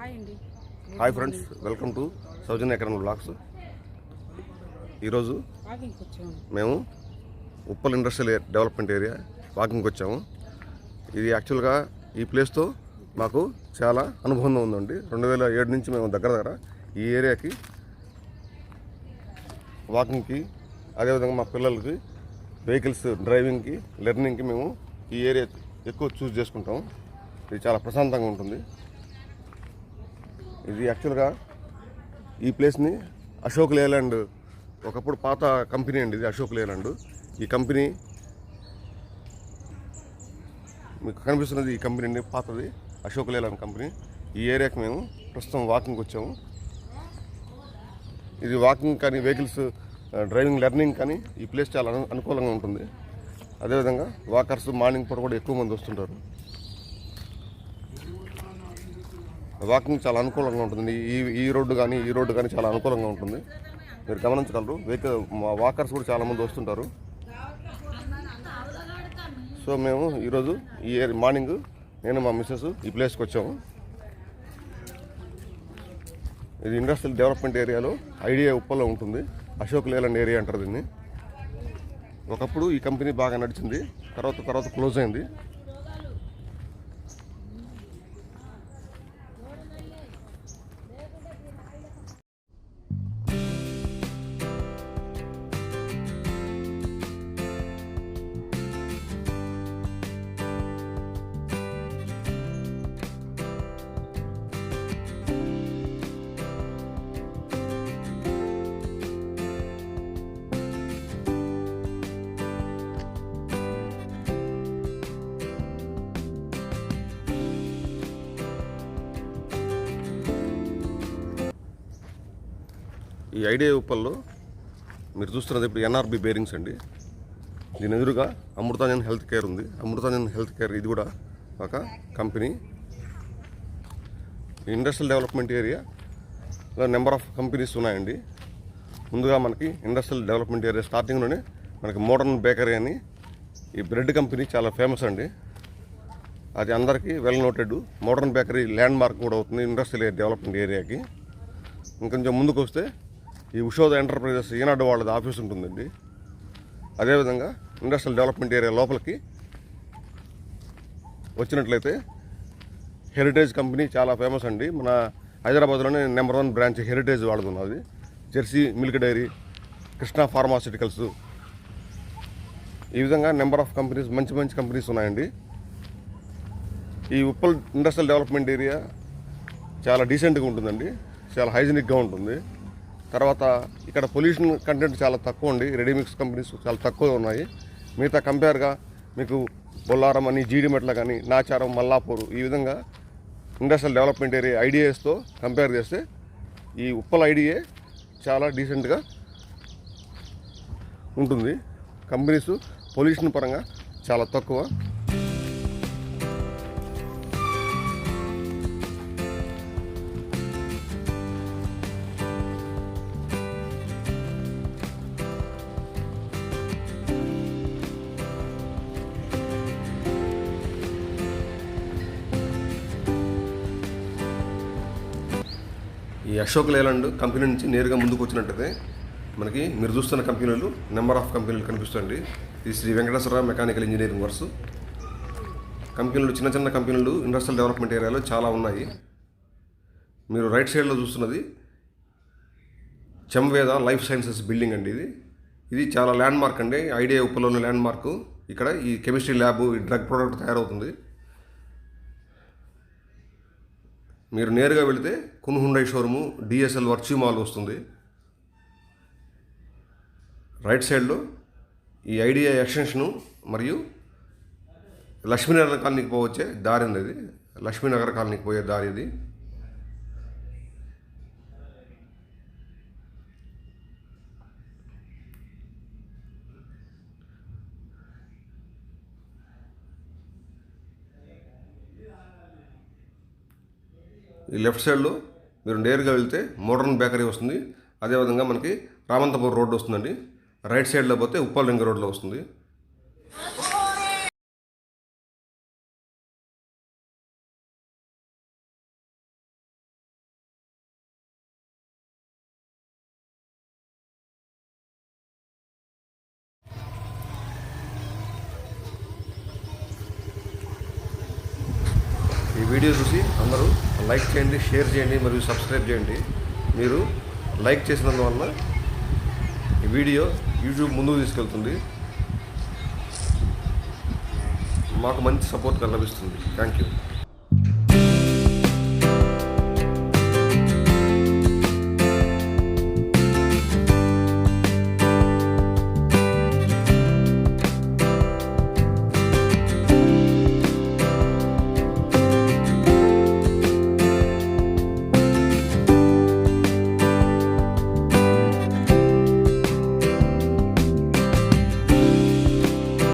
Hi friends, welcome to Soujanya ఎకరన్ blogs. ఈరోజు మేము ఉప్పల్ ఇండస్ట్రియల్ డెవలప్మెంట్ ఏరియా వాకింగ్కి వచ్చాము. ఇది యాక్చువల్గా ఈ ప్లేస్తో మాకు చాలా అనుబంధం ఉందండి. 2007 నుంచి మేము దగ్గర ఈ ఏరియాకి వాకింగ్కి, అదేవిధంగా మా పిల్లలకి వెహికల్స్ డ్రైవింగ్కి, లెర్నింగ్కి మేము ఈ ఏరియా ఎక్కువ చూస్ చేసుకుంటాము. ఇది చాలా ప్రశాంతంగా ఉంటుంది. ఇది యాక్చువల్గా ఈ ప్లేస్ని అశోక్ లేలాండ్, ఒకప్పుడు పాత కంపెనీ అండి ఇది అశోక్ లేలాండ్. ఈ కంపెనీ మీకు కనిపిస్తున్నది, ఈ కంపెనీ అండి పాతది అశోక్ లేలాండ్ కంపెనీ. ఈ ఏరియాకి మేము ప్రస్తుతం వాకింగ్కి వచ్చాము. ఇది వాకింగ్ కానీ, వెహికల్స్ డ్రైవింగ్ లెర్నింగ్ కానీ ఈ ప్లేస్ చాలా అనుకూలంగా ఉంటుంది. అదేవిధంగా వాకర్స్ మార్నింగ్ పూట కూడా ఎక్కువ మంది వస్తుంటారు. వాకింగ్ చాలా అనుకూలంగా ఉంటుంది. ఈ రోడ్డు కానీ చాలా అనుకూలంగా ఉంటుంది. మీరు గమనించగలరు. వాకర్స్ కూడా చాలామంది వస్తుంటారు. సో మేము ఈరోజు మార్నింగ్ నేను మా మిస్సెస్ ఈ ప్లేస్కి వచ్చాము. ఇది ఇండస్ట్రియల్ డెవలప్మెంట్ ఏరియాలో ఐడియా ఉప్పల్లో ఉంటుంది. అశోక్ లేలాండ్ ఏరియా అంటారు దీన్ని. ఒకప్పుడు ఈ కంపెనీ బాగా నడిచింది, తర్వాత క్లోజ్ అయింది. ఈ ఐడియా ఉప్పల్లో మీరు చూస్తున్నది ఇప్పుడు ఎన్ఆర్బి బేరింగ్స్ అండి. దీని ఎదురుగా అమృతాంజన్ హెల్త్ కేర్ ఉంది. అమృతాంజన్ హెల్త్ కేర్ ఇది కూడా ఒక కంపెనీ. ఇండస్ట్రియల్ డెవలప్మెంట్ ఏరియాలో నెంబర్ ఆఫ్ కంపెనీస్ ఉన్నాయండి. ముందుగా మనకి ఇండస్ట్రియల్ డెవలప్మెంట్ ఏరియా స్టార్టింగ్లోనే మనకి మోడర్న్ బేకరీ అని ఈ బ్రెడ్ కంపెనీ చాలా ఫేమస్ అండి. అది అందరికీ well noted. Modern bakery land mark కూడా అవుతుంది ఇండస్ట్రియల్ డెవలప్మెంట్ ఏరియాకి. ఇంకొంచెం ముందుకు వస్తే ఈ ఉషోద ఎంటర్ప్రైజెస్ ఈనాడు వాళ్ళది ఆఫీస్ ఉంటుందండి. అదేవిధంగా ఇండస్ట్రియల్ డెవలప్మెంట్ ఏరియా లోపలికి వచ్చినట్లయితే హెరిటేజ్ కంపెనీ చాలా ఫేమస్ అండి. మన హైదరాబాద్లోనే నెంబర్ 1 బ్రాంచ్ హెరిటేజ్ వాళ్ళది ఉన్నది. Jersey milk dairy, Krishna pharmaceuticals, ఈ విధంగా నెంబర్ ఆఫ్ కంపెనీస్, మంచి కంపెనీస్ ఉన్నాయండి. ఈ ఉప్పల్ ఇండస్ట్రియల్ డెవలప్మెంట్ ఏరియా చాలా డీసెంట్గా ఉంటుందండి, చాలా హైజీనిక్గా ఉంటుంది. తర్వాత ఇక్కడ పొల్యూషన్ కంటెంట్ చాలా తక్కువ అండి. రెడీమిక్స్ కంపెనీస్ చాలా తక్కువ ఉన్నాయి. మిగతా కంపేర్గా మీకు బొల్లారం అని, జీడిమెట్ల కానీ, నాచారం, మల్లాపూర్, ఈ విధంగా ఇండస్ట్రియల్ డెవలప్మెంట్ ఏరియా ఐడియాస్తో కంపేర్ చేస్తే ఈ ఉప్పల్ ఐడియా చాలా డీసెంట్గా ఉంటుంది. కంపెనీస్ పొల్యూషన్ పరంగా చాలా తక్కువ. ఈ అశోక్ లేలాండ్ కంపెనీ నుంచి నేరుగా ముందుకు వచ్చినట్టయితే మనకి మీరు చూస్తున్న కంపెనీలు, నెంబర్ ఆఫ్ కంపెనీలు కనిపిస్తాయండి. ఇది Shri Venkateswara mechanical engineering works కంపెనీలు. చిన్న కంపెనీలు ఇండస్ట్రియల్ డెవలప్మెంట్ ఏరియాలో చాలా ఉన్నాయి. మీరు రైట్ సైడ్లో చూస్తున్నది చెంవేద లైఫ్ సైన్సెస్ బిల్డింగ్ అండి. ఇది చాలా ల్యాండ్ మార్క్ అండి. ఐడియా ఉప్పలోని ల్యాండ్ మార్కు. ఇక్కడ ఈ కెమిస్ట్రీ ల్యాబ్, ఈ డ్రగ్ ప్రోడక్ట్ తయారవుతుంది. మీరు నేరుగా వెళితే కున్ Hyundai showroom, DSL Virtue mall వస్తుంది. రైట్ సైడ్లో ఈ ఐడియా ఎక్స్టెన్షను మరియు లక్ష్మీనగర్ కాలనీకి పోవచ్చే దారి ఉంది. ఇది లక్ష్మీనగర్ కాలనీకి పోయే దారి ఇది. ఈ లెఫ్ట్ సైడ్లో మీరు నేరుగా వెళ్తే మోడర్న్ బేకరీ వస్తుంది. అదేవిధంగా మనకి రామంతపూర్ రోడ్డు వస్తుందండి. రైట్ సైడ్లో పోతే ఉప్పల్ రింగ్ రోడ్లో వస్తుంది. ఈ వీడియో చూసి అందరూ లైక్ చేయండి, షేర్ చేయండి మరియు సబ్స్క్రైబ్ చేయండి. మీరు లైక్ చేసినందువల్ల ఈ వీడియో యూట్యూబ్ ముందుకు తీసుకెళ్తుంది, మాకు మంచి సపోర్ట్ లభిస్తుంది. Thank you.